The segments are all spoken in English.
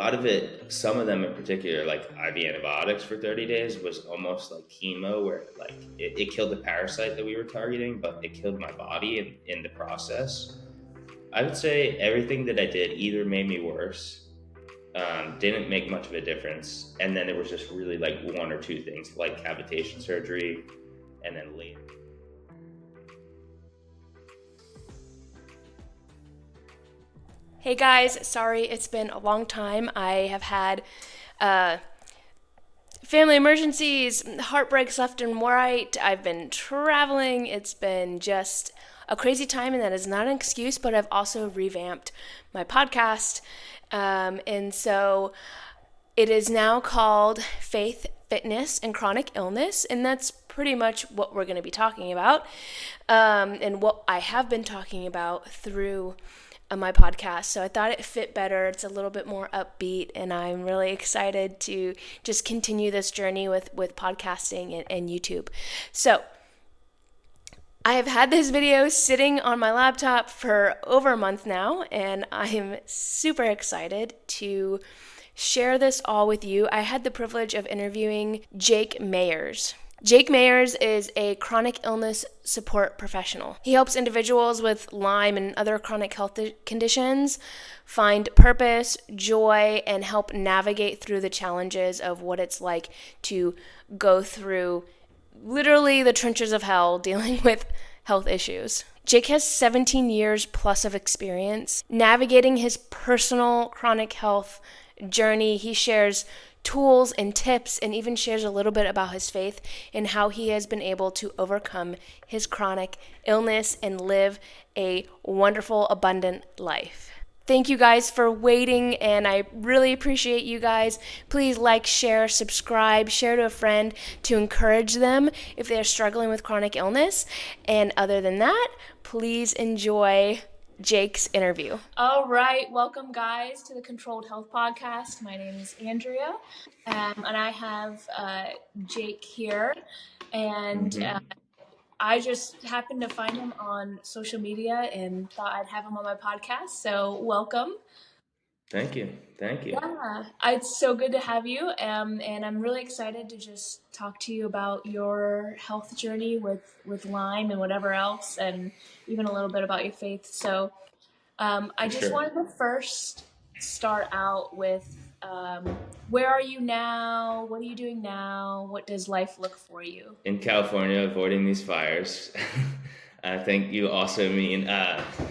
A lot of it, some of them in particular, like IV antibiotics for 30 days, was almost like chemo, where like it killed the parasite that we were targeting, but it killed my body in the process. I would say everything that I did either made me worse, didn't make much of a difference, and then there was just really like one or two things, like cavitation surgery, and then later. Hey guys, sorry it's been a long time. I have had uh, family emergencies, heartbreaks left and right. I've been traveling. It's been just a crazy time, and that is not an excuse, but I've also revamped my podcast. And so it is now called Faith, Fitness, and Chronic Illness, and that's pretty much what we're going to be talking about, and what I have been talking about through my podcast. So I thought it fit better. It's a little bit more upbeat, and I'm really excited to just continue this journey with podcasting and YouTube. So I have had this video sitting on my laptop for over a month now, and I am super excited to share this all with you. I had the privilege of interviewing Jake Mayers. Jake Mayers is a chronic illness support professional. He helps individuals with Lyme and other chronic health conditions find purpose, joy, and help navigate through the challenges of what it's like to go through literally the trenches of hell dealing with health issues. Jake has 17 years plus of experience navigating his personal chronic health journey. He shares tools and tips, and even shares a little bit about his faith and how he has been able to overcome his chronic illness and live a wonderful, abundant life. Thank you guys for waiting, and I really appreciate you guys. Please like, share, subscribe, share to a friend to encourage them if they're struggling with chronic illness. And other than that, please enjoy Jake's interview. All right, welcome guys to the Controlled Health Podcast. My name is Andrea, and I have Jake here, and I just happened to find him on social media and thought I'd have him on my podcast. So welcome. Thank you. Yeah, it's so good to have you, and I'm really excited to just talk to you about your health journey with Lyme and whatever else, and even a little bit about your faith. So I For just sure. wanted to first start out with where are you now? What are you doing now? What does life look for you? In California, avoiding these fires. I think you also mean,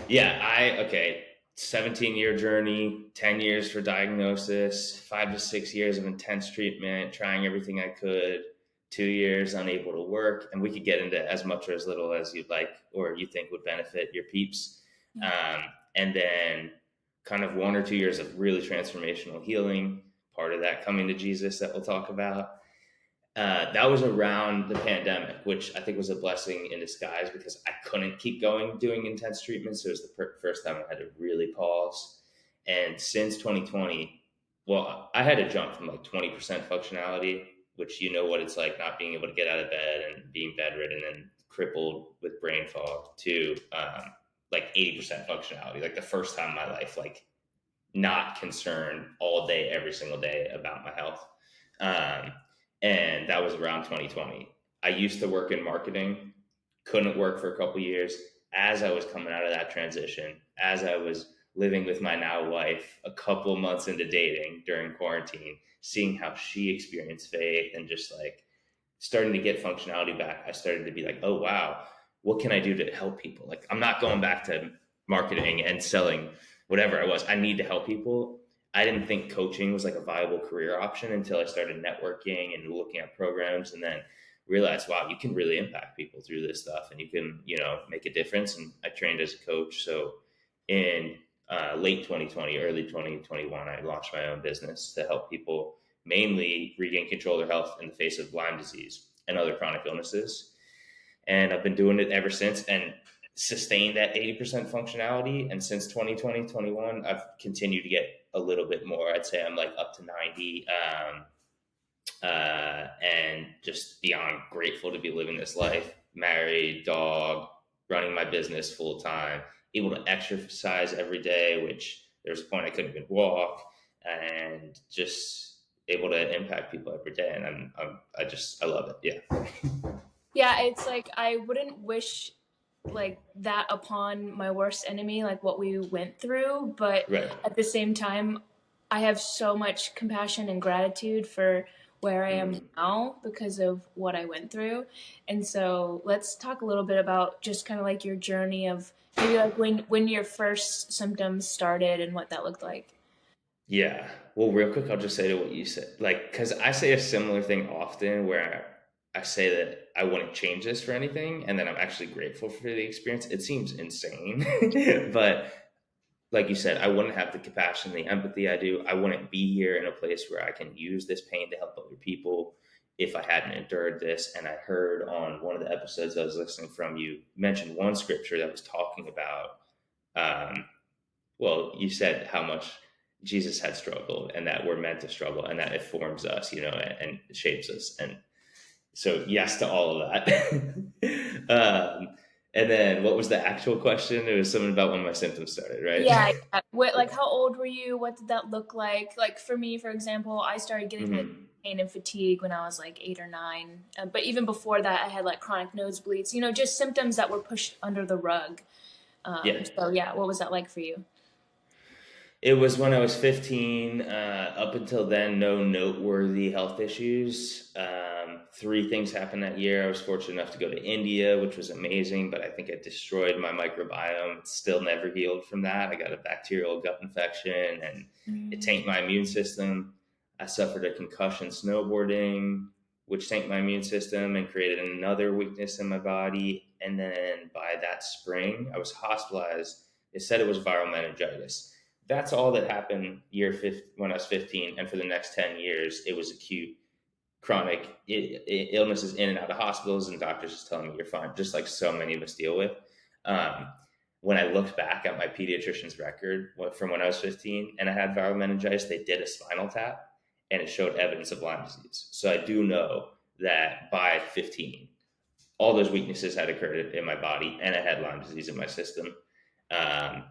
okay, 17-year journey, 10 years for diagnosis, 5 to 6 years of intense treatment, trying everything I could, 2 years unable to work. And we could get into as much or as little as you'd like or you think would benefit your peeps. And then kind of 1 or 2 years of really transformational healing, part of that coming to Jesus that we'll talk about. That was around the pandemic, which I think was a blessing in disguise because I couldn't keep going doing intense treatments. So it was the first time I had to really pause. And since 2020, well, I had to jump from like 20% functionality, which you know what it's like not being able to get out of bed and being bedridden and crippled with brain fog, to like 80% functionality. Like the first time in my life, like not concerned all day, every single day about my health. Um, and that was around 2020. I used to work in marketing, couldn't work for a couple years. As I was coming out of that transition, as I was living with my now wife, a couple months into dating during quarantine, seeing how she experienced faith and just like starting to get functionality back, I started to be like, oh wow, what can I do to help people? Like, I'm not going back to marketing and selling whatever I was. I need to help people. I didn't think coaching was like a viable career option until I started networking and looking at programs, and then realized, wow, you can really impact people through this stuff, and you can, make a difference. And I trained as a coach. So in late 2020, early 2021, I launched my own business to help people mainly regain control of their health in the face of Lyme disease and other chronic illnesses. And I've been doing it ever since and sustained that 80% functionality. And since 2020, 21, I've continued to get a little bit more. I'd say I'm like up to 90. And just beyond grateful to be living this life. Married, dog, running my business full time, able to exercise every day, which there was a point I couldn't even walk. and just able to impact people every day. And I love it. Yeah. Yeah, it's like I wouldn't wish like that upon my worst enemy, like what we went through, but Right. at the same time, I have so much compassion and gratitude for where I am Mm. now because of what I went through. And so let's talk a little bit about just kind of like your journey of maybe like when your first symptoms started and what that looked like. Yeah. Well, real quick, I'll just say to what you said, like, because I say a similar thing often where I say that I wouldn't change this for anything, and then I'm actually grateful for the experience. It seems insane, but like you said, I wouldn't have the compassion, the empathy I do. I wouldn't be here in a place where I can use this pain to help other people if I hadn't endured this. And I heard on one of the episodes I was listening from, you mentioned one scripture that was talking about, um, well, you said how much Jesus had struggled and that we're meant to struggle and that it forms us, and shapes us. And so, yes to all of that. And then what was the actual question? It was something about when my symptoms started, Yeah, right? yeah. What, like, how old were you? What did that look like? Like, for me, for example, I started getting like Hmm. pain and fatigue when I was like 8 or 9. But even before that, I had like chronic nosebleeds, just symptoms that were pushed under the rug. Yeah. So yeah, what was that like for you? It was when I was 15. Up until then, no noteworthy health issues. Three things happened that year. I was fortunate enough to go to India, which was amazing, but I think it destroyed my microbiome. It's still never healed from that. I got a bacterial gut infection and it Mm. tanked my immune system. I suffered a concussion snowboarding, which tanked my immune system and created another weakness in my body. And then by that spring, I was hospitalized. They said it was viral meningitis. That's all that happened when I was 15, and for the next 10 years, it was acute, chronic illnesses in and out of hospitals, and doctors just telling me you're fine, just like so many of us deal with. Um, when I looked back at my pediatrician's record from when I was 15 and I had viral meningitis, they did a spinal tap and it showed evidence of Lyme disease. So I do know that by 15, all those weaknesses had occurred in my body and I had Lyme disease in my system. Um,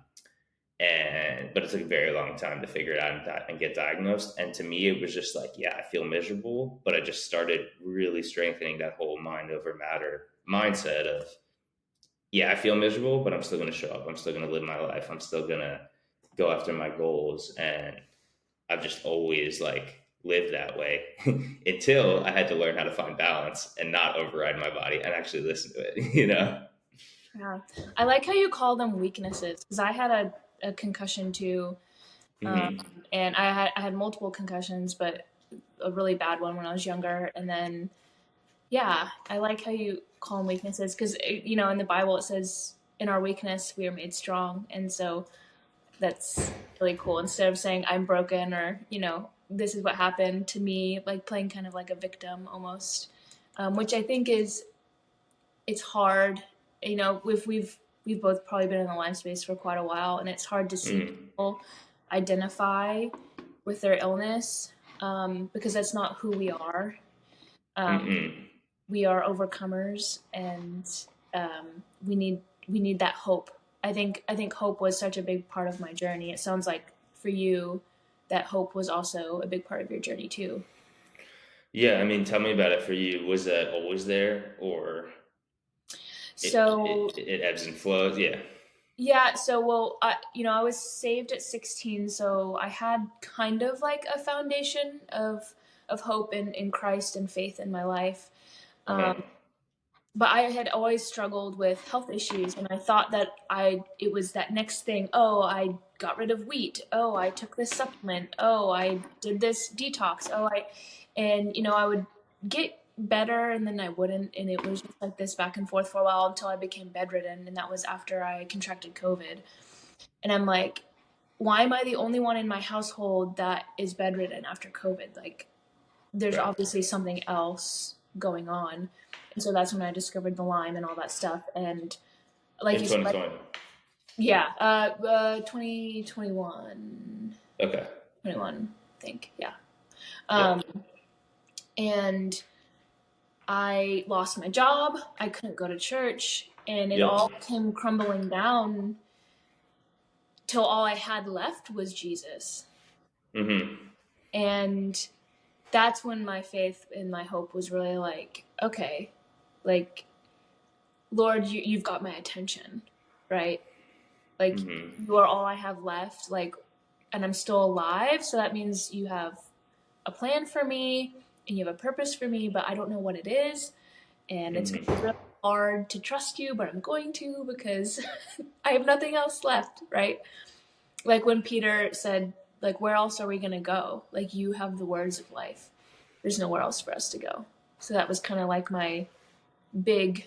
but it took a very long time to figure it out and get diagnosed. And to me, it was just like, yeah, I feel miserable, but I just started really strengthening that whole mind over matter mindset of, yeah, I feel miserable, but I'm still going to show up. I'm still going to live my life. I'm still going to go after my goals. And I've just always like lived that way until I had to learn how to find balance and not override my body and actually listen to it. Yeah, I like how you call them weaknesses because I had a concussion too, um, Mm-hmm. and I had multiple concussions, but a really bad one when I was younger, and then yeah, I like how you call them weaknesses because in the Bible it says in our weakness we are made strong, and so that's really cool. Instead of saying I'm broken or this is what happened to me, like playing kind of like a victim almost, which I think is it's hard. We've both probably been in the Lyme space for quite a while, and it's hard to see Mm-hmm. people identify with their illness because that's not who we are. Um, Mm-hmm. we are overcomers, and we need that hope. I think hope was such a big part of my journey. It sounds like for you that hope was also a big part of your journey too. Yeah, I mean, tell me about it for you. Was that always there, or So it ebbs and flows? Yeah. yeah, so well, I was saved at 16, so I had kind of like a foundation of hope in Christ and faith in my life. Uh huh. But I had always struggled with health issues, and I thought that it was that next thing. Oh, I got rid of wheat. Oh, I took this supplement. Oh, I did this detox. And I would get better, and then I wouldn't, and it was just like this back and forth for a while until I became bedridden, and that was after I contracted COVID. And I'm like, why am I the only one in my household that is bedridden after COVID? Like, there's Right. obviously something else going on. And so that's when I discovered the Lyme and all that stuff. And like In you said, 2020. yeah, 2021, Okay. 21, I think, yeah. Yep. Um, and I lost my job. I couldn't go to church, and it Yep. all came crumbling down till all I had left was Jesus. Mm-hmm. And that's when my faith and my hope was really like, okay, like, Lord, you've got my attention, right? Like, Mm-hmm. you are all I have left, like, and I'm still alive, so that means you have a plan for me and you have a purpose for me, but I don't know what it is, and it's gonna be Mm-hmm. really hard to trust you, but I'm going to because I have nothing else left, right? Like when Peter said, like, where else are we gonna go? Like, you have the words of life. There's nowhere else for us to go. So that was kind of like my big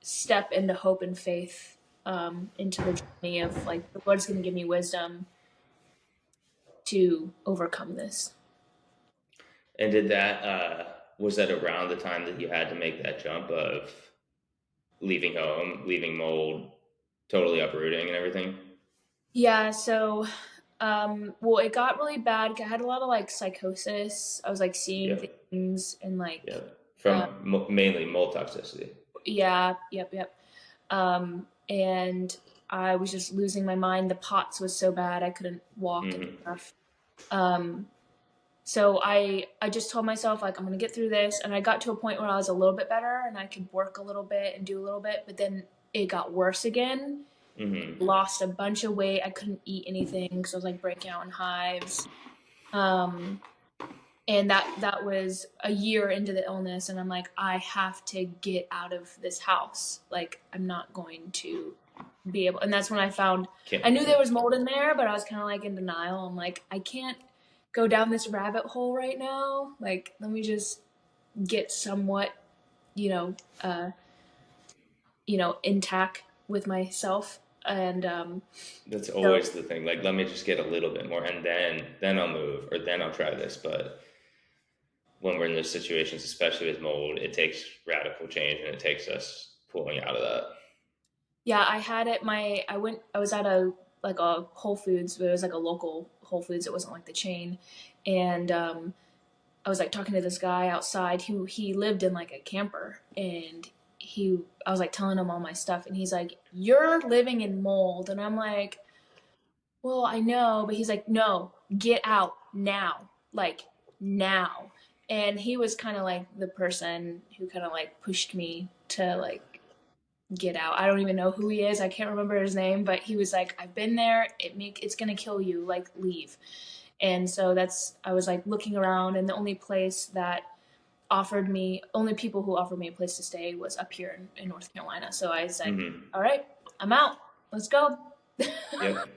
step into hope and faith, into the journey of like the Lord's going to give me wisdom to overcome this. And did that was that around the time that you had to make that jump of leaving home, leaving mold, totally uprooting and everything? Yeah, so well, it got really bad. I had a lot of like psychosis. I was like seeing Yep. things and like Yep. uh, From mainly mold toxicity. yeah, yep. And I was just losing my mind. The POTS was so bad I couldn't walk and Mm-hmm. stuff. Um, So I just told myself like I'm gonna get through this, and I got to a point where I was a little bit better and I could work a little bit and do a little bit, but then it got worse again. Mm-hmm. Lost a bunch of weight. I couldn't eat anything because I was like breaking out in hives. Um, and that was a year into the illness, and I'm like, I have to get out of this house. Like I'm not going to be able. And that's when I found Can't. I knew there was mold in there, but I was kind of like in denial. I'm like, I can't go down this rabbit hole right now. Like, let me just get somewhat, you know, uh, intact with myself. And That's so always the thing. Like, let me just get a little bit more, and then I'll move, or then I'll try this. But when we're in those situations, especially with mold, it takes radical change, and it takes us pulling out of that. yeah, I had it. I was at a like a Whole Foods, but it was like a local Whole Foods. It wasn't like the chain, and I was like talking to this guy outside who he lived in like a camper, and I was like telling him all my stuff, and he's like, "You're living in mold," and I'm like, "Well, I know," but he's like, "No, get out now, like now." And he was kind of like the person who kind of like pushed me to like get out. I don't even know who he is. I can't remember his name, but he was like, "I've been there. It's gonna kill you. Like leave." And so I was like looking around, and the only people who offered me a place to stay was up here in North Carolina. So I said, Mm-hmm. all right, I'm out. Let's go. Yep.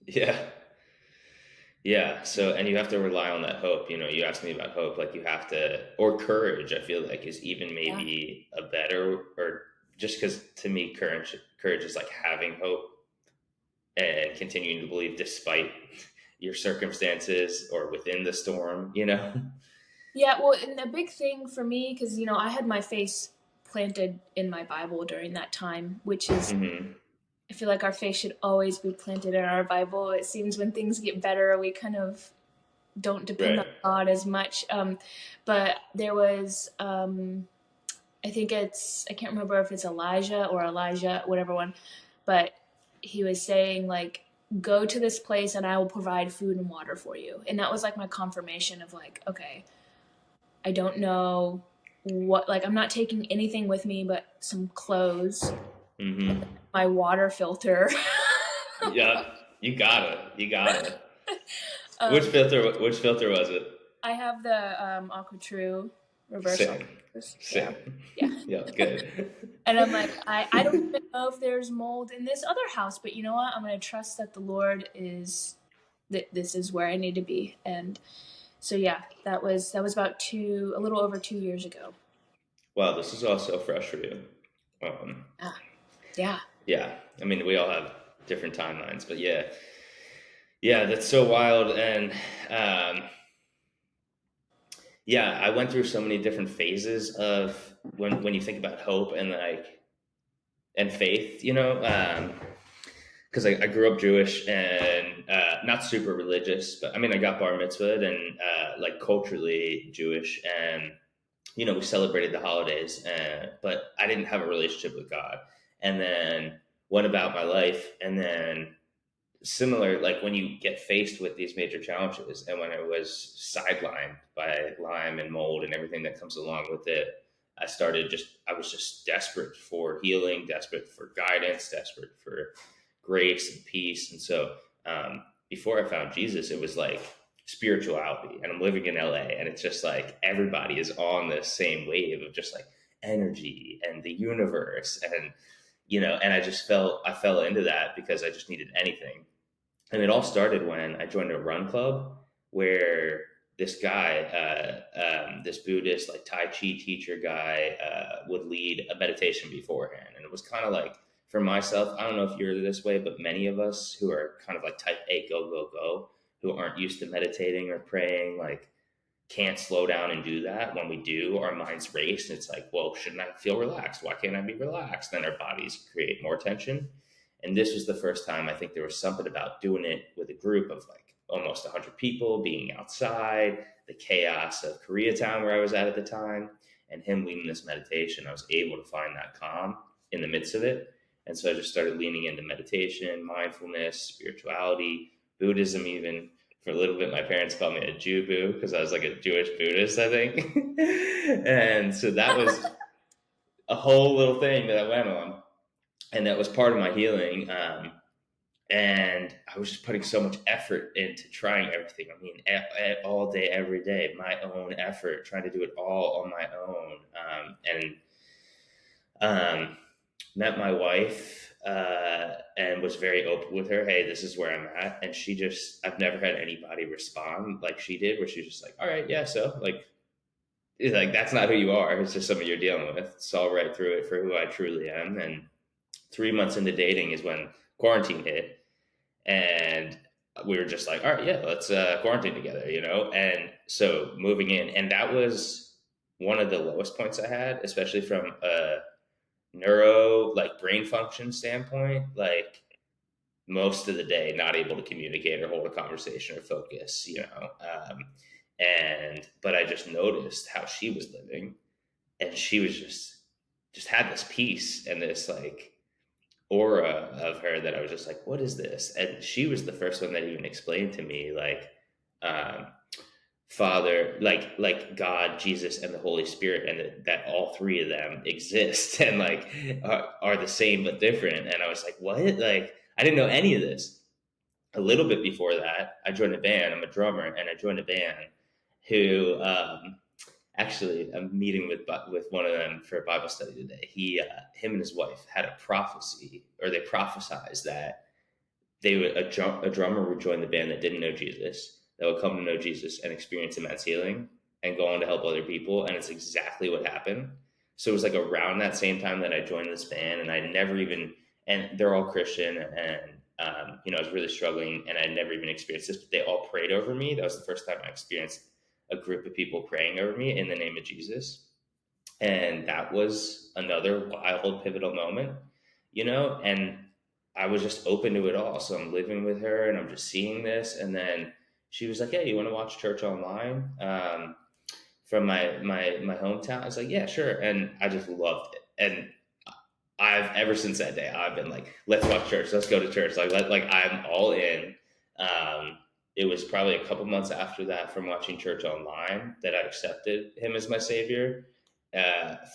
Yeah. Yeah. So, and you have to rely on that hope. You asked me about hope. Like, you have to, or courage, I feel like is even Yeah. maybe a better, or just because to me, courage is like having hope and continuing to believe despite your circumstances or within the storm. Yeah. Well, and a big thing for me, because, I had my face planted in my Bible during that time, which is, Mm-hmm. I feel like our face should always be planted in our Bible. It seems when things get better, we kind of don't depend Right. on God as much. But there was, I can't remember if it's Elijah or Elijah, whatever one, but he was saying, like, go to this place and I will provide food and water for you. And that was like my confirmation of, like, okay, I don't know what, like, I'm not taking anything with me but some clothes, Mm-hmm. my water filter. Yeah. You got it. You got it. Which um, filter? Which filter was it? I have the Aqua True reverse Same. osmosis. Yeah. Same. Yeah. Yeah. Good. And I'm like, I don't even know if there's mold in this other house, but you know what? I'm going to trust that the Lord is that this is where I need to be. And so yeah, that was about a little over 2 years ago. Wow. This is all so fresh for you. Um, Ah, yeah. yeah. I mean, we all have different timelines, but yeah. Yeah. That's so wild. And yeah, I went through so many different phases of when you think about hope and faith. Because I grew up Jewish and not super religious, but I mean, I got bar mitzvahed and like culturally Jewish, and we celebrated the holidays, but I didn't have a relationship with God. And then went about my life, and then similar, like when you get faced with these major challenges, and when I was sidelined by Lyme and mold and everything that comes along with it, I was just desperate for healing, desperate for guidance, desperate for grace and peace. And so, before I found Jesus, it was like spirituality. And I'm living in LA, and it's just like everybody is on this same wave of just like energy and the universe. And, and I fell into that because I just needed anything. And it all started when I joined a run club where this guy, this Buddhist like Tai Chi teacher guy, would lead a meditation beforehand, and it was kind of like, for myself, I don't know if you're this way, but many of us who are kind of like type A, go go go, who aren't used to meditating or praying, like can't slow down and do that. When we do, our minds race, and it's like, well, shouldn't I feel relaxed? Why can't I be relaxed? Then our bodies create more tension. And this was the first time I think there was something about doing it with a group of like almost 100 people, being outside, the chaos of Koreatown where I was at the time, and him leading this meditation. I was able to find that calm in the midst of it. And so I just started leaning into meditation, mindfulness, spirituality, Buddhism, even. For a little bit, my parents called me a Jew boo because I was like a Jewish Buddhist, I think. And so that was a whole little thing that I went on, and that was part of my healing. And I was just putting so much effort into trying everything. I mean, all day, every day, my own effort, trying to do it all on my own. And met my wife, and was very open with her. Hey, this is where I'm at. And I've never had anybody respond like she did, where she's just like, all right, yeah, so like that's not who you are. It's just something you're dealing with. Saw right through it for who I truly am. And 3 months into dating is when quarantine hit, and we were just like, all right, yeah, let's quarantine together, And so moving in, and that was one of the lowest points I had, especially from a neuro, like brain function standpoint. Like most of the day, not able to communicate or hold a conversation or focus, and but I just noticed how she was living, and she was just had this peace and this like aura of her that I was just like, what is this? And she was the first one that even explained to me, like, um, Father, like God, Jesus, and the Holy Spirit, and that all three of them exist and like are the same but different. And I was like, what? Like, I didn't know any of this. A little bit before that, I joined a band. I'm a drummer, and I joined a band who, actually, I'm meeting with one of them for a Bible study today. Him and his wife had a prophecy, or they prophesized that a drummer would join the band that didn't know Jesus, that would come to know Jesus and experience immense healing and go on to help other people. And it's exactly what happened. So it was like around that same time that I joined this band, and I never even, and they're all Christian, and I was really struggling, and I never even experienced this, but they all prayed over me. That was the first time I experienced a group of people praying over me in the name of Jesus. And that was another wild, pivotal moment, and I was just open to it all. So I'm living with her, and I'm just seeing this. And then she was like, hey, you want to watch church online, from my hometown? I was like, yeah, sure. And I just loved it. And I've ever since that day, I've been like, let's watch church. Let's go to church. Like I'm all in. It was probably a couple months after that, from watching church online, that I accepted him as my savior,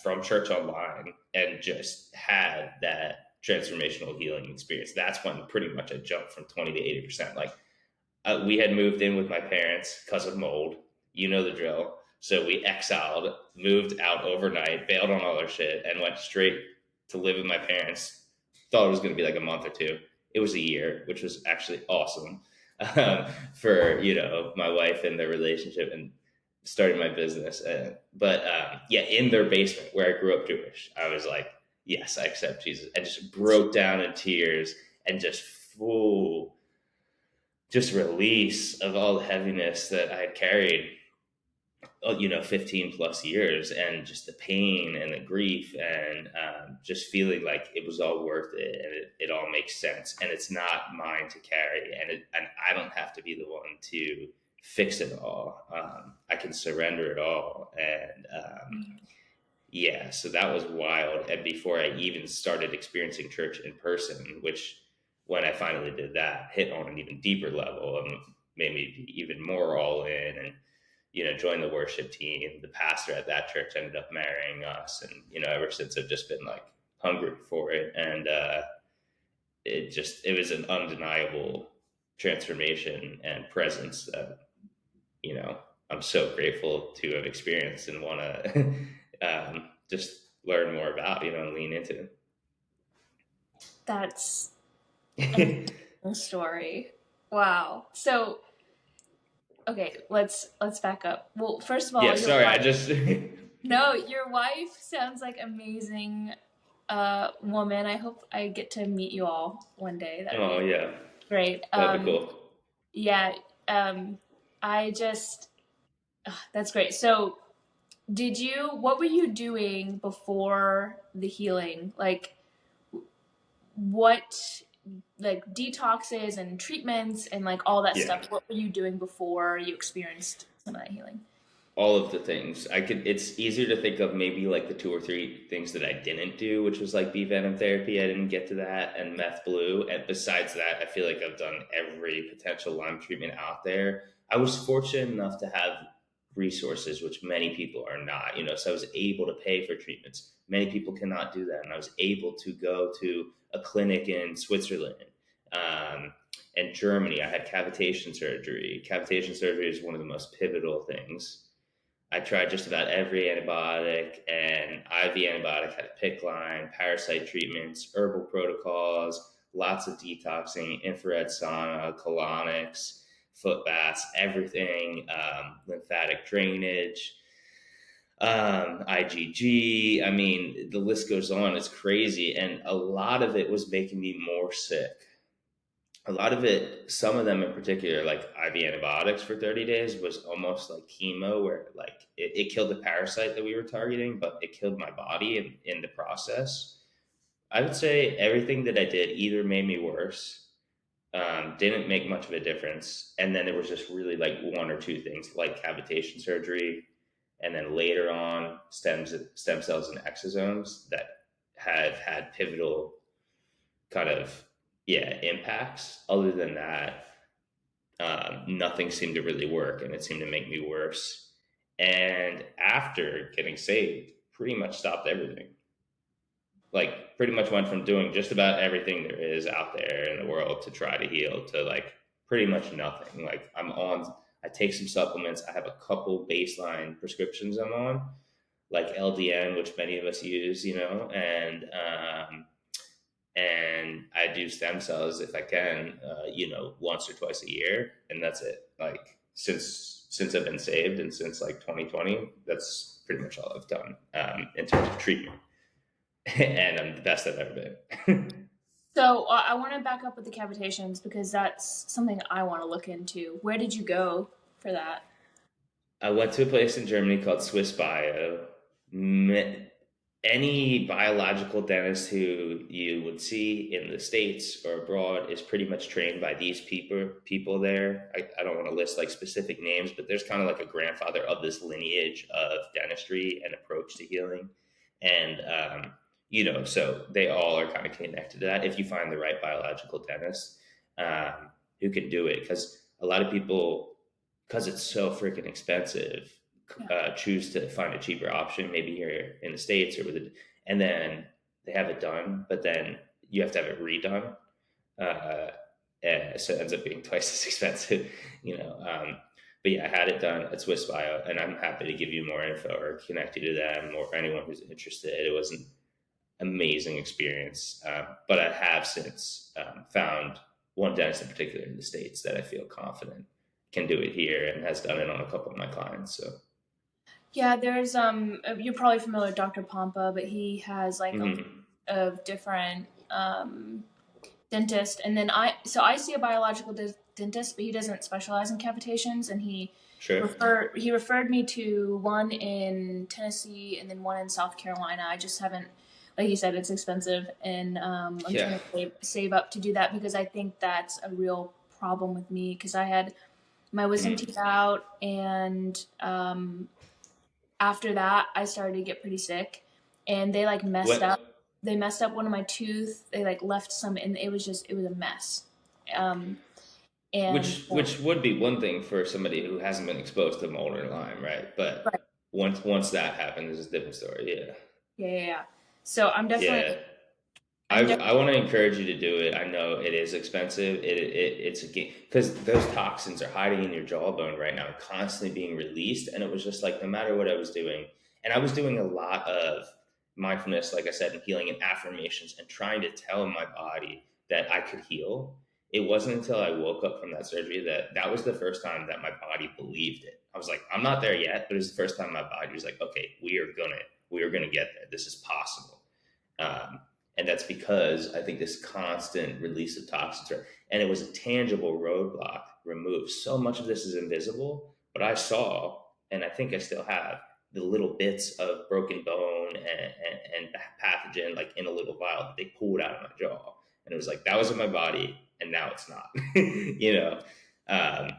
from church online, and just had that transformational healing experience. That's when pretty much I jumped from 20 to 80%. Like, we had moved in with my parents because of mold. You know the drill. So we exiled, moved out overnight, bailed on all our shit, and went straight to live with my parents. Thought it was going to be like a month or two. It was a year, which was actually awesome, for my wife and their relationship and starting my business. But yeah, in their basement where I grew up Jewish, I was like, yes, I accept Jesus. I just broke down in tears, and just full just release of all the heaviness that I had carried, 15 plus years, and just the pain and the grief, and just feeling like it was all worth it, and it all makes sense, and it's not mine to carry, and I don't have to be the one to fix it all. I can surrender it all. And yeah, so that was wild. And before I even started experiencing church in person, which when I finally did that, hit on an even deeper level and made me be even more all in, and joined the worship team. The pastor at that church ended up marrying us, and ever since I've just been like hungry for it, and it was an undeniable transformation and presence that you know I'm so grateful to have experienced and want to just learn more about, and lean into. That's an amazing story. Wow. So, okay, let's back up. Well, first of all, Yeah, your sorry, I wife. just No, your wife sounds like amazing woman. I hope I get to meet you all one day. That would oh be yeah, great. that'd be cool. Yeah, I just that's great. So, what were you doing before the healing? Like what like detoxes and treatments and like all that Yeah, stuff. What were you doing before you experienced some of that healing? all of the things I could. It's easier to think of maybe like the two or three things that I didn't do, which was like bee venom therapy. I didn't get to that, and meth blue. And besides that, I feel like I've done every potential Lyme treatment out there. I was fortunate enough to have resources, which many people are not. So I was able to pay for treatments. Many people cannot do that, and I was able to go to a clinic in Switzerland. Um, and Germany, I had cavitation surgery. Cavitation surgery is one of the most pivotal things. I tried just about every antibiotic and IV antibiotic, had a PICC line, parasite treatments, herbal protocols, lots of detoxing, infrared sauna, colonics, foot baths, everything, lymphatic drainage, IgG. I mean, the list goes on. It's crazy. And a lot of it was making me more sick. A lot of it, some of them in particular, like IV antibiotics for 30 days, was almost like chemo, where like it killed the parasite that we were targeting, but it killed my body in the process. I would say everything that I did either made me worse, didn't make much of a difference, and then there was just really like one or two things like cavitation surgery, and then later on stem cells and exosomes that have had pivotal kind of impacts. Other than that, nothing seemed to really work, and it seemed to make me worse. And after getting saved, pretty much stopped everything. Like, pretty much went from doing just about everything there is out there in the world to try to heal to like pretty much nothing. Like, I take some supplements. I have a couple baseline prescriptions I'm on, like LDN, which many of us use, and I do stem cells if I can, once or twice a year, and that's it. Like since I've been saved and since like 2020, that's pretty much all I've done in terms of treatment, and I'm the best I've ever been. So I want to back up with the cavitations because that's something I want to look into. Where did you go for that? I went to a place in Germany called Swiss Bio. Any biological dentist who you would see in the States or abroad is pretty much trained by these people there. I don't want to list like specific names, but there's kind of like a grandfather of this lineage of dentistry and approach to healing. And, so they all are kind of connected to that if you find the right biological dentist who can do it. Because a lot of people, because it's so freaking expensive, Yeah. choose to find a cheaper option, maybe here in the States or and then they have it done, but then you have to have it redone. Uh, so it ends up being twice as expensive, you know. But yeah, I had it done at Swiss Bio, and I'm happy to give you more info or connect you to them or anyone who's interested. It was an amazing experience, but I have since found one dentist in particular in the States that I feel confident can do it here and has done it on a couple of my clients. So Yeah, there's you're probably familiar with Dr. Pompa, but he has like a list mm-hmm. of different dentists, and then I see a biological dentist, but he doesn't specialize in cavitations, and Sure. he referred me to one in Tennessee and then one in South Carolina. I just haven't, like you said, it's expensive, and I'm Yeah. trying to save up to do that because I think that's a real problem with me because I had my wisdom Mm. teeth out, and after that I started to get pretty sick, and they like messed What up. they messed up one of my tooth. They like left some, and it was a mess. Um, and Which would be one thing for somebody who hasn't been exposed to mold or Lyme, right? But right, once that happens, it's a different story. Yeah, yeah, yeah, yeah. So yeah. I'm I want to encourage you to do it. I know it is expensive. It's a game because those toxins are hiding in your jawbone right now, constantly being released. And it was just like no matter what I was doing, and I was doing a lot of mindfulness, like I said, and healing and affirmations, and trying to tell my body that I could heal. It wasn't until I woke up from that surgery that was the first time that my body believed it. I was like, I'm not there yet, but it was the first time my body was like, okay, we are gonna get there. This is possible. Um, and that's because I think this constant release of toxins, and it was a tangible roadblock removed. So much of this is invisible, but I saw, and I think I still have, the little bits of broken bone and pathogen like in a little vial that they pulled out of my jaw. And it was like, that was in my body, and now it's not. you know? Um,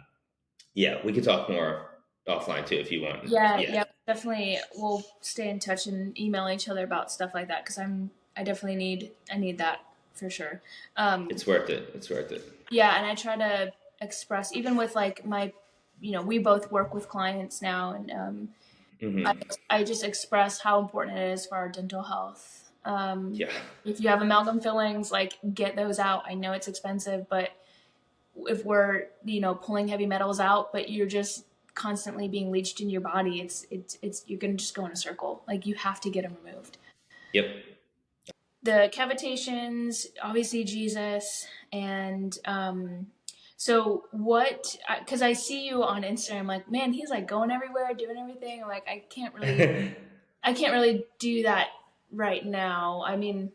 yeah, we could talk more offline too if you want. yeah, Yeah, yeah, definitely. We'll stay in touch and email each other about stuff like that because I definitely I need that for sure. Um, it's worth it. It's worth it. yeah, and I try to express even with like my, we both work with clients now, and I Hmm. I just express how important it is for our dental health. Yeah. If you have amalgam fillings, like get those out. I know it's expensive, but if we're pulling heavy metals out, but you're just constantly being leached in your body, it's you're gonna just go in a circle. Like you have to get them removed. Yep. The cavitations, obviously Jesus, and so what? Because I see you on Instagram, like man, he's like going everywhere, doing everything. I'm like I can't really do that right now. I mean,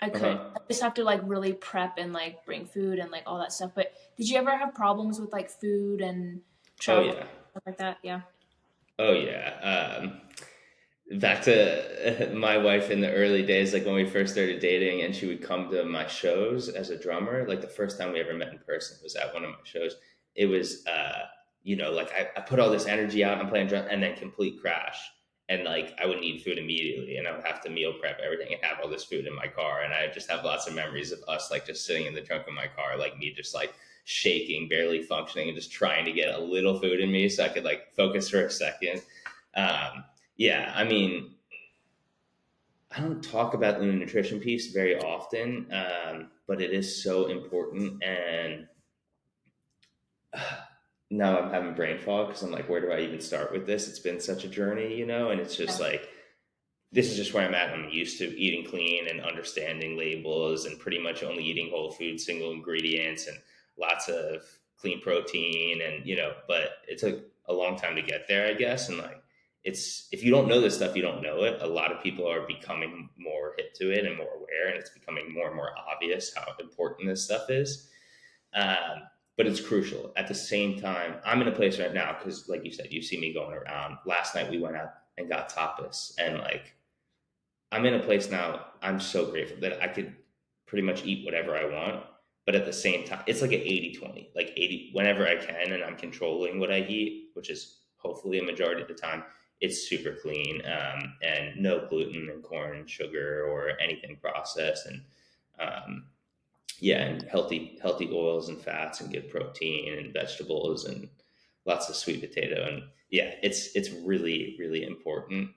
I could. Uh-huh. I just have to like really prep and like bring food and like all that stuff. But did you ever have problems with like food and Oh travel yeah. stuff like that? Yeah. Oh yeah. Back to my wife in the early days, like when we first started dating, and she would come to my shows as a drummer. Like the first time we ever met in person was at one of my shows. It was, like I put all this energy out, I'm playing drum, and then complete crash. And like I would need food immediately, and I would have to meal prep everything and have all this food in my car. And I just have lots of memories of us like just sitting in the trunk of my car, like me just like shaking, barely functioning, and just trying to get a little food in me so I could like focus for a second. Um, yeah, I mean, I don't talk about the nutrition piece very often, but it is so important. And now I'm having brain fog because I'm like, where do I even start with this? It's been such a journey, and it's just like, this is just where I'm at. I'm used to eating clean and understanding labels and pretty much only eating whole food, single ingredients, and lots of clean protein. And, but it took a long time to get there, I guess. And like, it's, if you don't know this stuff, you don't know it. A lot of people are becoming more hip to it and more aware, and it's becoming more and more obvious how important this stuff is. Um, but it's crucial. At the same time, I'm in a place right now because, like you said, you see me going around. Last night we went out and got tapas, and like I'm in a place now. I'm so grateful that I could pretty much eat whatever I want. But at the same time, it's like an 80-20. Like 80, whenever I can, and I'm controlling what I eat, which is hopefully a majority of the time, it's super clean, and no gluten and corn, sugar, or anything processed. And um, yeah, and healthy oils and fats and good protein and vegetables and lots of sweet potato. And yeah, it's really, really important.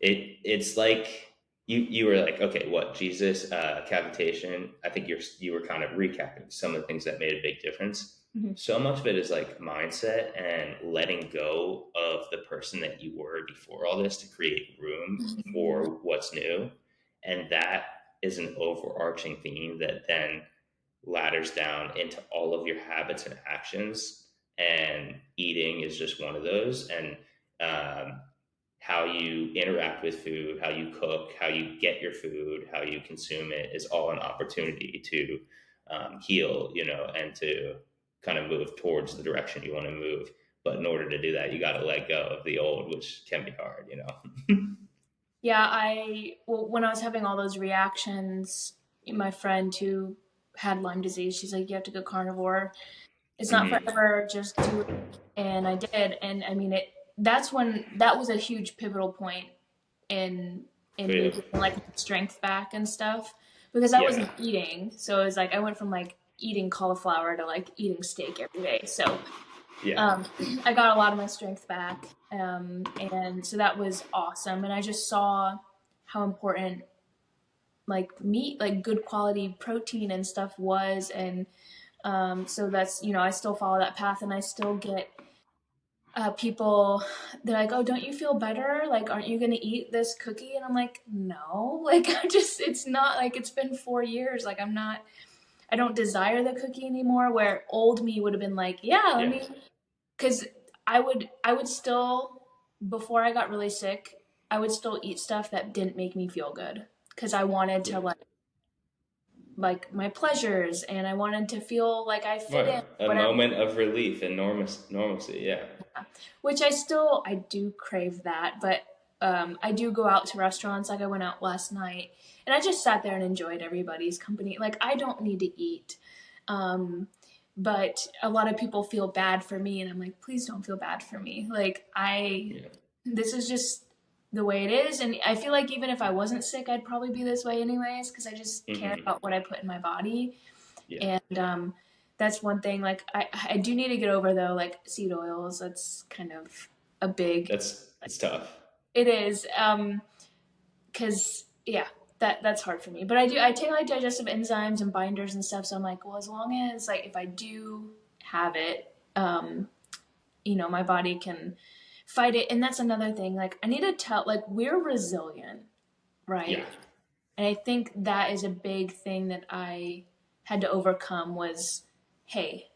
It's like you were like, okay, what, Jesus, cavitation. I think you were kind of recapping some of the things that made a big difference. Mhm. So much of it is like mindset and letting go of the person that you were before all this to create room for what's new. And that is an overarching theme that then ladders down into all of your habits and actions. And eating is just one of those. And um, how you interact with food, how you cook, how you get your food, how you consume it is all an opportunity to heal, and to kind of move towards the direction you want to move. But in order to do that, you got to let go of the old, which can be hard. Yeah, when I was having all those reactions, my friend who had Lyme disease, she's like, you have to go carnivore. It's not Hmm. forever, just do it. And I did, and I mean that was a huge pivotal point in in me Good. getting like my strength back and stuff because I Yeah. wasn't eating. So it was like I went from like eating cauliflower to like eating steak every day. So Yeah. um, I got a lot of my strength back, and so that was awesome. And I just saw how important like meat, like good quality protein and stuff was, and so that's I still follow that path, and I still get people, they're like, oh, don't you feel better, like aren't you gonna eat this cookie? And I'm like, no, like I just, it's not like, it's been 4 years, like I don't desire the cookie anymore, where old me would have been like, yeah, let Yeah. me, because I would still, before I got really sick, I would still eat stuff that didn't make me feel good because I wanted Yeah. to like my pleasures, and I wanted to feel like I fit Right. in A whatever. moment of relief and normalcy. Yeah. Which I do crave that, but I do go out to restaurants. Like I went out last night, and I just sat there and enjoyed everybody's company. Like I don't need to eat, um, but a lot of people feel bad for me, and I'm like, please don't feel bad for me. Like Yeah. this is just the way it is, and I feel like even if I wasn't sick, I'd probably be this way anyways, because I just care Hmm. about what I put in my body. Yeah. And that's one thing. Like I do need to get over though, like seed oils. That's kind of a big. It's tough. It is, because yeah, that's hard for me. But I take like digestive enzymes and binders and stuff. So I'm like, well, as long as like if I do have it, my body can fight it. And that's another thing. Like I need to tell, like we're resilient, Yeah. right? And I think that is a big thing that I had to overcome was, hey,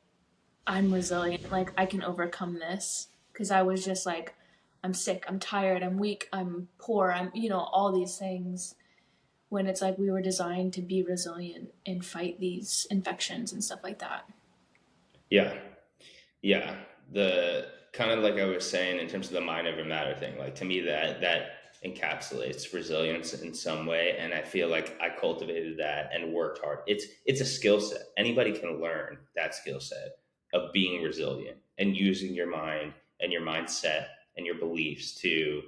I'm resilient. Like I can overcome this, because I was just like, I'm sick, I'm tired, I'm weak, I'm poor, I'm all these things. When it's like we were designed to be resilient and fight these infections and stuff like that. Yeah. Yeah, the kind of like I was saying in terms of the mind over matter thing, like to me that encapsulates resilience in some way, and I feel like I cultivated that and worked hard. It's a skill set. Anybody can learn that skill set of being resilient and using your mind and your mindset and your beliefs to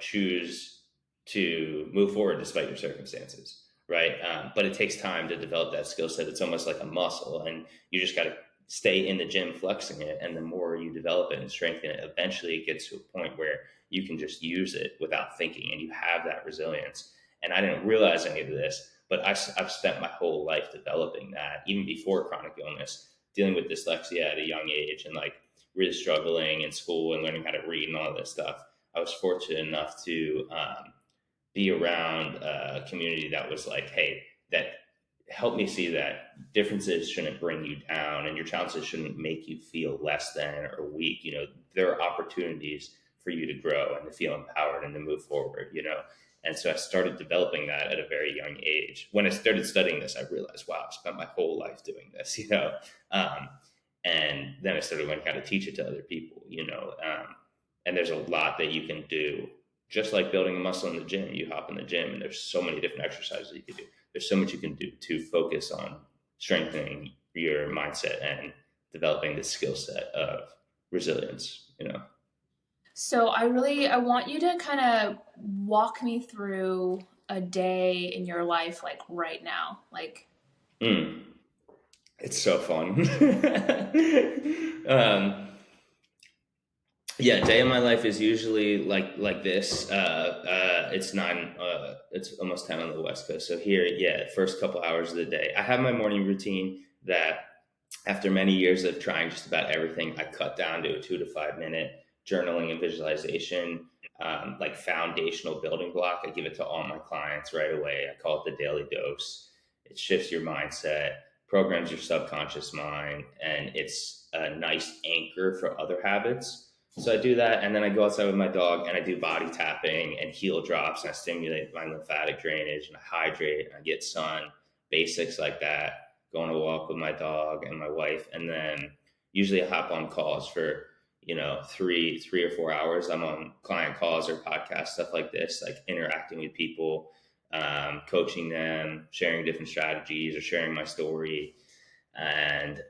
choose to move forward despite your circumstances, right? But it takes time to develop that skill set. It's almost like a muscle, and you just got to stay in the gym flexing it, and the more you develop it and strengthen it, eventually it gets to a point where you can just use it without thinking and you have that resilience. And I didn't realize any of this, but I've spent my whole life developing that, even before chronic illness, dealing with dyslexia at a young age and like really struggling in school and learning how to read and all this stuff. I was fortunate enough to be around a community that was like, hey, that helped me see that differences shouldn't bring you down and your challenges shouldn't make you feel less than or weak. There are opportunities for you to grow and to feel empowered and to move forward. And so I started developing that at a very young age. When I started studying this, I realized, wow, I've spent my whole life doing this. Um, and then I started learning how to teach it to other people. And there's a lot that you can do, just like building a muscle in the gym. You hop in the gym and there's so many different exercises you can do. There's so much you can do to focus on strengthening your mindset and developing the skill set of resilience. So I want you to kind of walk me through a day in your life, like right now. Like, Mm, it's so fun. um, yeah, day of my life is usually like this. It's 9. It's almost 10 on the West Coast. So here, yeah, first couple hours of the day, I have my morning routine that, after many years of trying just about everything, I cut down to a 2 to 5 minute journaling and visualization, like foundational building block. I give it to all my clients right away. I call it the daily dose. It shifts your mindset, programs your subconscious mind, and it's a nice anchor for other habits. So I do that, and then I go outside with my dog, and I do body tapping and heel drops, and I stimulate my lymphatic drainage, and I hydrate, and I get sun, basics like that. Go on a walk with my dog and my wife, and then usually I hop on calls for 3 or 4 hours. I'm on client calls or podcasts, stuff like this, like interacting with people, coaching them, sharing different strategies, or sharing my story, and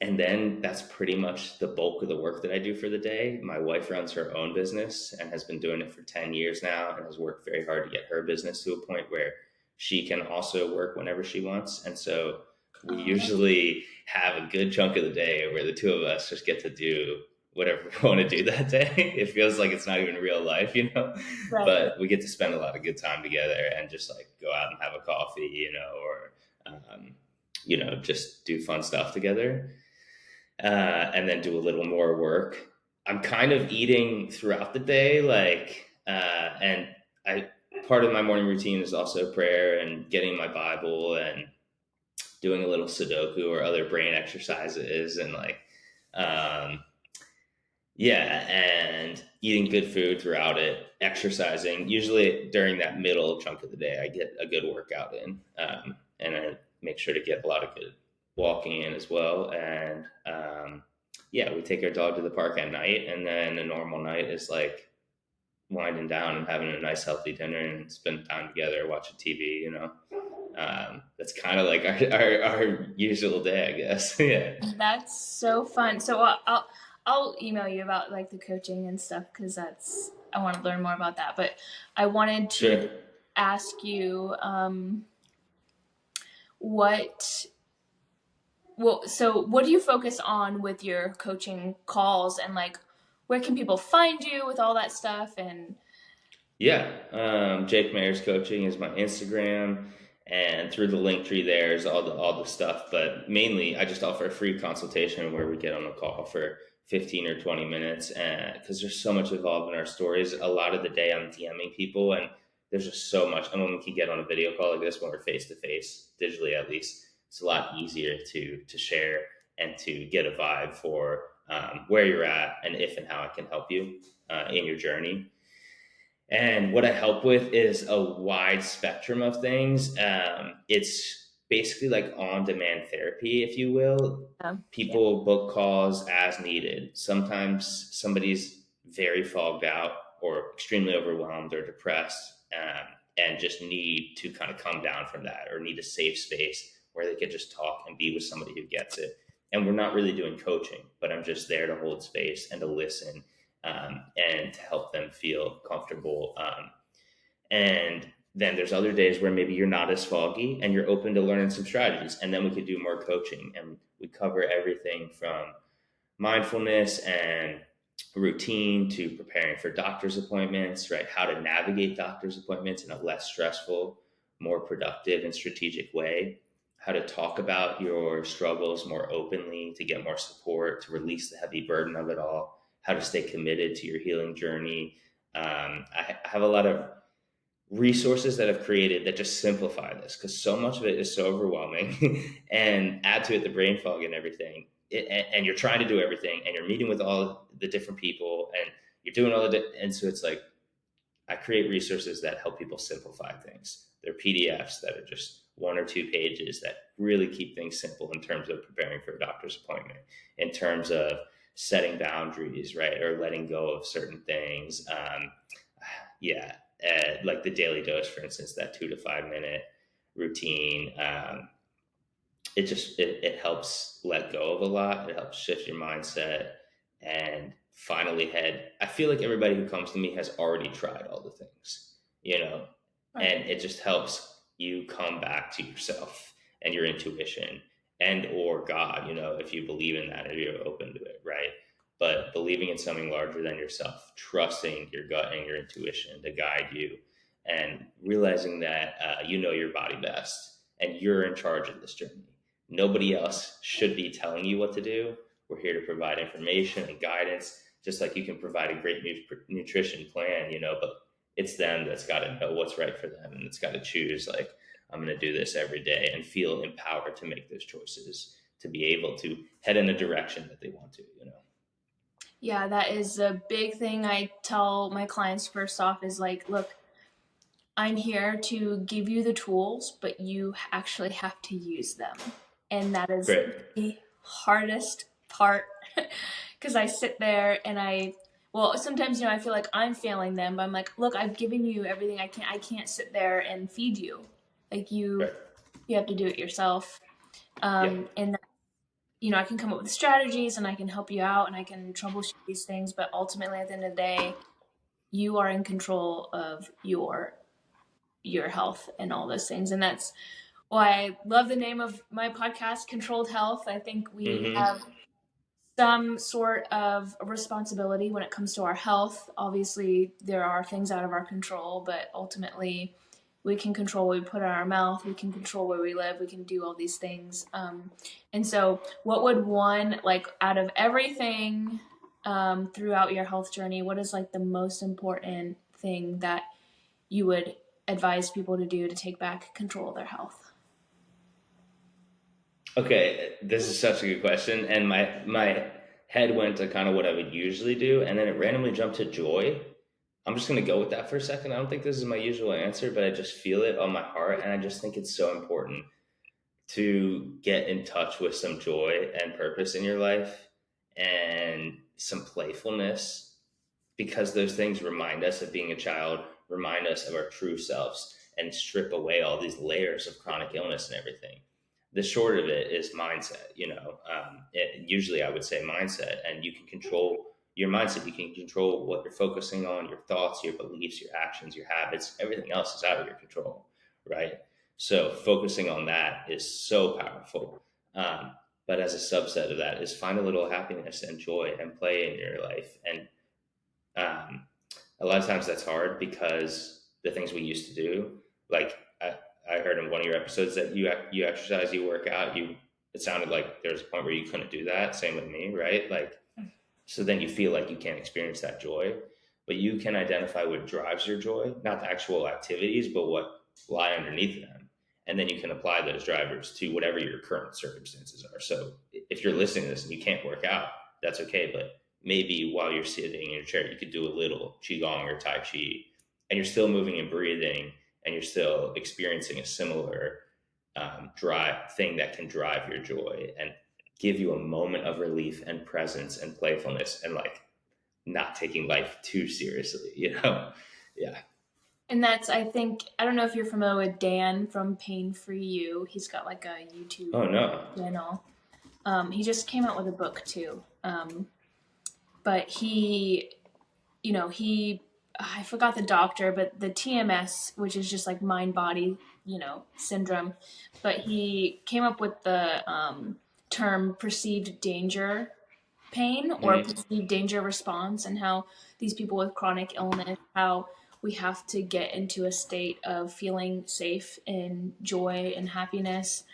And then that's pretty much the bulk of the work that I do for the day. My wife runs her own business and has been doing it for 10 years now and has worked very hard to get her business to a point where she can also work whenever she wants. And so we Oh, usually have a good chunk of the day where the two of us just get to do whatever we want to do that day. It feels like it's not even real life, right. but we get to spend a lot of good time together and just like go out and have a coffee, or, just do fun stuff together, and then do a little more work. I'm kind of eating throughout the day, and I part of my morning routine is also prayer and getting my Bible and doing a little Sudoku or other brain exercises, and um, yeah, and eating good food throughout it, exercising. Usually during that middle chunk of the day, I get a good workout in, and I make sure to get a lot of good walking in as well. And yeah, we take our dog to the park at night, and then a normal night is like winding down and having a nice healthy dinner and spend time together, watching TV. That's kind of like our usual day, I guess. Yeah, That's so fun. So I'll email you about like the coaching and stuff because that's I want to learn more about that. But I wanted to sure. ask you what so what do you focus on with your coaching calls and like where can people find you with all that stuff and Yeah, Jake Mayer's coaching is my Instagram, and through the link tree there's all the stuff. But mainly, I just offer a free consultation where we get on a call for 15 or 20 minutes, and because there's so much involved in our stories, a lot of the day I'm DMing people, and there's just so much. And when we can get on a video call like this, when we're face to face, digitally at least, it's a lot easier to share and to get a vibe for where you're at and if and how I can help you in your journey. And what I help with is a wide spectrum of things. It's basically like on demand therapy, if you will. yeah. People book calls as needed. Sometimes somebody's very fogged out or extremely overwhelmed or depressed, and just need to kind of come down from that or need a safe space where they could just talk and be with somebody who gets it. And we're not really doing coaching, but I'm just there to hold space and to listen, and to help them feel comfortable. And then there's other days where maybe you're not as foggy and you're open to learning some strategies. And then we could do more coaching, and we cover everything from mindfulness and routine to preparing for doctor's appointments, right? How to navigate doctor's appointments in a less stressful, more productive, and strategic way. How to talk about your struggles more openly to get more support, to release the heavy burden of it all. How to stay committed to your healing journey. I have a lot of resources that have created that just simplify this because so much of it is so overwhelming and add to it the brain fog and everything, and you're trying to do everything and you're meeting with all the different people and you're doing all and so it's like I create resources that help people simplify things. They're PDFs that are just 1 or 2 pages that really keep things simple in terms of preparing for a doctor's appointment, in terms of setting boundaries, right, or letting go of certain things. Yeah, like the daily dose, for instance, that 2 to 5 minute routine. It helps let go of a lot. It helps shift your mindset and finally head. I feel like everybody who comes to me has already tried all the things, Right. and it just helps you come back to yourself and your intuition and or God, if you believe in that or you're open to it, right? But believing in something larger than yourself, trusting your gut and your intuition to guide you, and realizing that you know your body best and you're in charge of this journey. Nobody else should be telling you what to do. We're here to provide information and guidance, just like you can provide a great nutrition plan, but it's them that's got to know what's right for them, and it's got to choose, like, I'm going to do this every day and feel empowered to make those choices to be able to head in a direction that they want to. Yeah, that is a big thing I tell my clients first off is like, look, I'm here to give you the tools, but you actually have to use them. And that is Great. the hardest part because I sit there and well, sometimes, I feel like I'm failing them, but I'm like, look, I've given you everything I can. I can't sit there and feed you. Like Right. you have to do it yourself. Yeah. And I can come up with strategies and I can help you out and I can troubleshoot these things, but ultimately at the end of the day, you are in control of your health and all those things. And that's why I love the name of my podcast, Controlled Health. I think we Mm-hmm. have some sort of responsibility when it comes to our health. Obviously, there are things out of our control, but ultimately, we can control what we put in our mouth. We can control where we live. We can do all these things. And so, what would one, like, out of everything throughout your health journey, what is like the most important thing that you would advise people to do to take back control of their health? Okay, this is such a good question, and my head went to kind of what I would usually do, and then it randomly jumped to joy. I'm just gonna go with that for a second. I don't think this is my usual answer, but I just feel it on my heart, and I just think it's so important to get in touch with some joy and purpose in your life and some playfulness, because those things remind us of being a child, remind us of our true selves, and strip away all these layers of chronic illness and everything. The short of it is mindset. Usually I would say mindset, and you can control your mindset. You can control what you're focusing on, your thoughts, your beliefs, your actions, your habits. Everything else is out of your control, right? So focusing on that is so powerful. Um, but as a subset of that is find a little happiness and joy and play in your life. And um, a lot of times that's hard because the things we used to do, like I heard in one of your episodes that you exercise, you work out, it sounded like there was a point where you couldn't do that. Same with me, right? Like, so then you feel like you can't experience that joy, but you can identify what drives your joy, not the actual activities, but what lie underneath them. And then you can apply those drivers to whatever your current circumstances are. So if you're listening to this and you can't work out, that's okay. But maybe while you're sitting in your chair, you could do a little qigong or tai chi, and you're still moving and breathing, and you're still experiencing a similar drive thing that can drive your joy and give you a moment of relief and presence and playfulness, and like not taking life too seriously, Yeah. And that's, I think, I don't know if you're familiar with Dan from Pain Free You. He's got like a YouTube Oh no. channel. He just came out with a book too. But I forgot the doctor, but the TMS, which is just like mind body, syndrome. But he came up with the term perceived danger pain or Mm-hmm. perceived danger response, and how these people with chronic illness, how we have to get into a state of feeling safe and joy and happiness.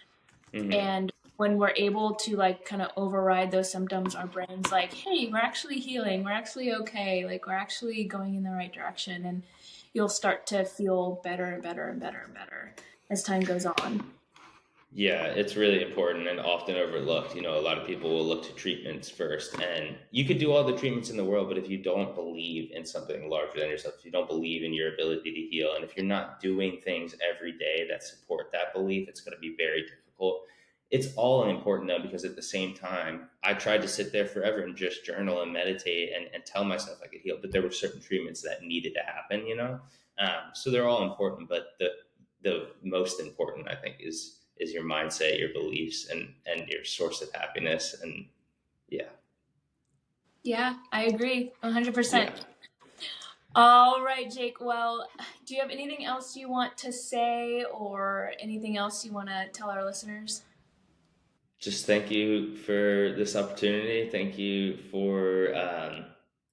Mm-hmm. And when we're able to like kind of override those symptoms, our brain's like, hey, we're actually healing, we're actually okay, like we're actually going in the right direction. And you'll start to feel better and better and better and better as time goes on. Yeah, it's really important and often overlooked. A lot of people will look to treatments first, and you could do all the treatments in the world, but if you don't believe in something larger than yourself, if you don't believe in your ability to heal, and if you're not doing things every day that support that belief, it's going to be very difficult. It's all important though, because at the same time, I tried to sit there forever and just journal and meditate and tell myself I could heal, but there were certain treatments that needed to happen. So they're all important, but the most important, I think, is your mindset, your beliefs, and your source of happiness. And yeah, Yeah, I agree 100%. yeah. All right, Jake. Well, do you have anything else you want to say or anything else you want to tell our listeners? Just thank you for this opportunity. Thank you for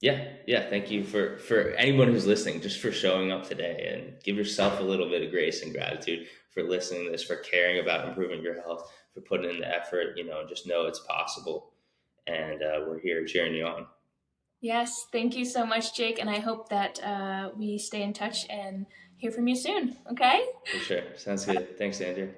yeah. Thank you for anyone who's listening, just for showing up today, and give yourself a little bit of grace and gratitude for listening to this, for caring about improving your health, for putting in the effort. Just know it's possible, and we're here cheering you on. Yes, thank you so much, Jake. And I hope that we stay in touch and hear from you soon. Okay? For sure. Sounds good. Thanks, Andrew.